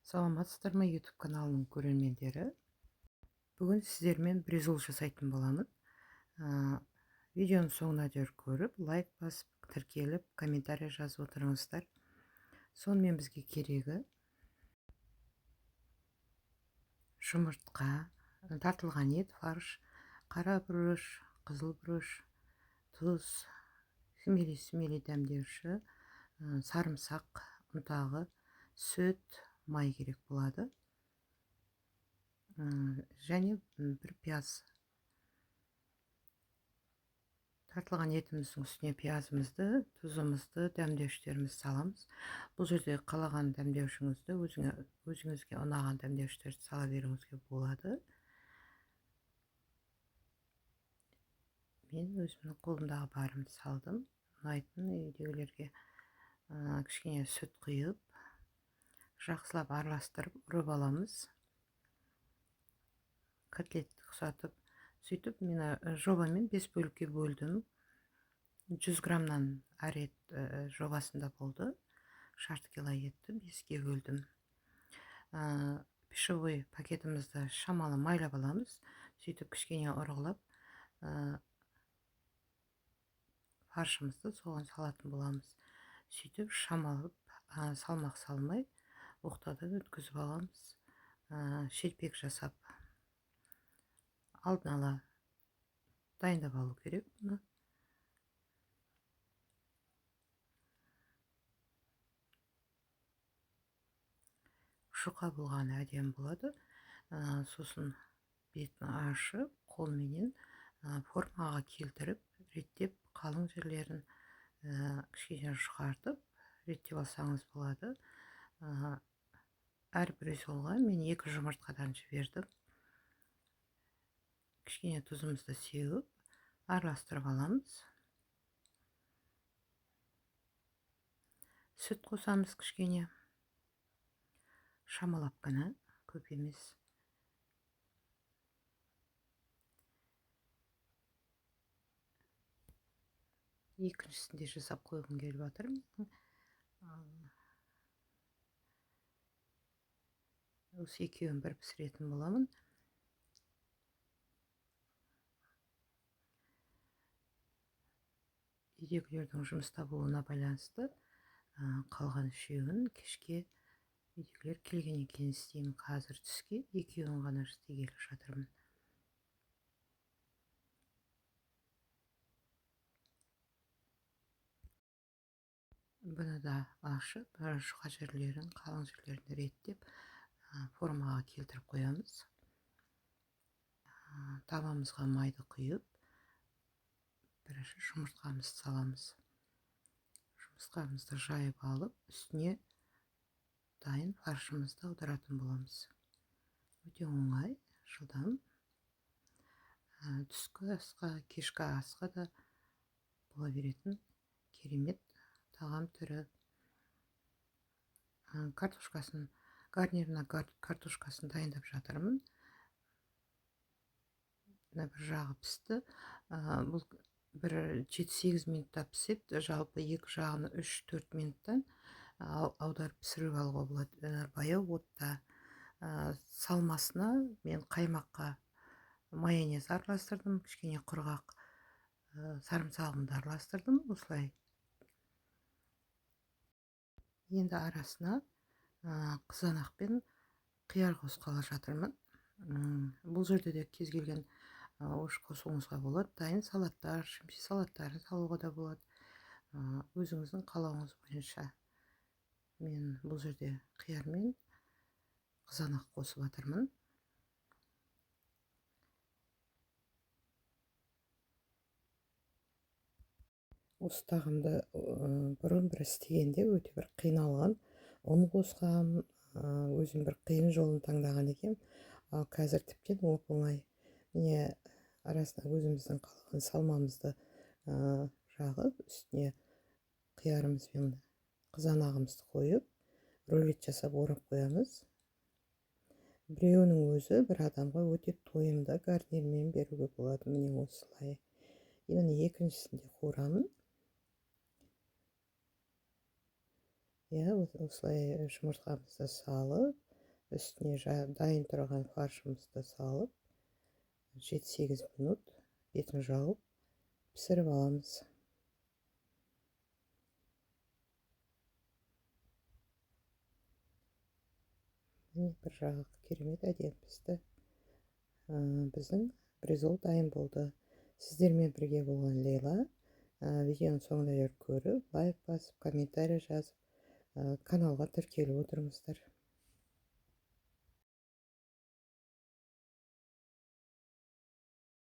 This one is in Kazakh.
Саламатсыздар ма YouTube каналының көрермендері? Бүгін сіздермен бризол жасайтын боламын. Видеоның соңына дейін көріп, лайк басып, тіркеліп, комментарий жазып отырыңыздар. Сонымен бізге керегі жұмыртқа, тартылған ет, фарш, қара бұрыш, қызыл бұрыш, тұз, хмели дәмдеуші, сарымсақ, ұнтағы, сүт, май керек болады. Және бір пияз. Тартылған етіміздің үстіне пиязымызды, тұзымызды, дәмдеуштерімізді саламыз. Бұл жерде қалаған дәмдеушіңізді, өзіңізге ұнаған дәмдеуштерді сала беруіңізге болады. Мен өзімнің қолымдағы барымды салдым. Ұнайтын үйдегілерге кішкене сүт құйып, жақсылап араластырып ұрып аламыз. Котлетті ұқсатып, сөйтіп мен жобамен 5 бөлікке бөлдім. 100 грамнан әр ет жобасында болды. Жарты кило етті 5-ке бөлдім. Пищевой пакетімізді шамалы майлап аламыз. Сөйтіп кішкене ұрғылап, фаршымызды соған салатын боламыз. Сөйтіп шамалып, салмақ салмай, оқтадан өткізіп аламыз. Шелпек жасап, алдын ала дайындап алу керек бұны. Жұқа болған әдем болады. Сосын бетін ашып, қолменен формаға келтіріп, реттеп, қалың жерлерін кішкене жұқартып, реттеп алсаңыз болады. Әр бризолға мен 2 жұмыртқадан жібердім. Кішкене тұзымызды сеуіп, араластырып аламыз. Сүт қосамыз кішкене. Шамалап қана, көп емес. Екіншісінде жасап қойғым келіп жатыр. Осы екеуін бір пісіретін боламын. Үйдегілердің жұмыста болуына байланысты қалған үшеуін кешке үйдегілер келгеннен кейін істеймін. Қазір түске екеуін ғана істегелі жатырмын. Бұны да ашып, жұқа жерлерін, қалың жерлерін реттеп, формаға келтіріп қоямыз. Табамызға майды құйып, бірінші жұмыртқамызды саламыз. Жұмыртқамызды жайып алып, үстіне дайын фаршымызды аударатын боламыз. Өте оңай, жылдам. Түскі асқа, кешкі асқа да бола беретін керемет тағам түрі. Картошкасын, гарнирына картошкасын дайындап жатырмын. Бір жағы пісті. Бұл бір 7-8 минутта піседі. Жалпы екі жағын 3-4 минуттан аударып пісіріп алуға болады. Баяу отта. Салмасына мен қаймаққа майонез араластырдым. Кішкене құрғақ сарымсағымды араластырдым. Осылай. Енді арасына қызанақ пен қияр қосқалы жатырмын. Бұл жерде де кез келген ош қосуыңызға болады. Дайын салаттар, шымши салаттарын салуға да болады. Өзіңіздің қалауыңыз бойынша. Мен бұл жерде қияр мен қызанақ қосып жатырмын. Осы тағамды бұрын бір істегенде өте бір қиналған. Ұн қосқам, өзім бір қиын жолын таңдаған екем. Қазір тіптен оп-оңай. Міне арасына өзіміздің қалаған салмамызды жағып, үстіне қиярымыз бен қызанағымызды қойып, рулет жасап орап қоямыз. Біреуінің өзі бір адамға өте тойымды гарнирмен беруге болады. Міне осылай. Енді екіншісінде қуырамын. Осылай жұмыртқамызды салып, үстіне дайын тұрған фаршымызды салып 7-8 минут бетін жауып пісіріп аламыз. Міне бір жағы керемет әдемі пісті. Біздің бризол дайын болды. Сіздермен бірге болған Лейла. Видеоның соңына дейін көріп, лайк басып, комментарий жазып, каналға тіркеліп отырыңыздар.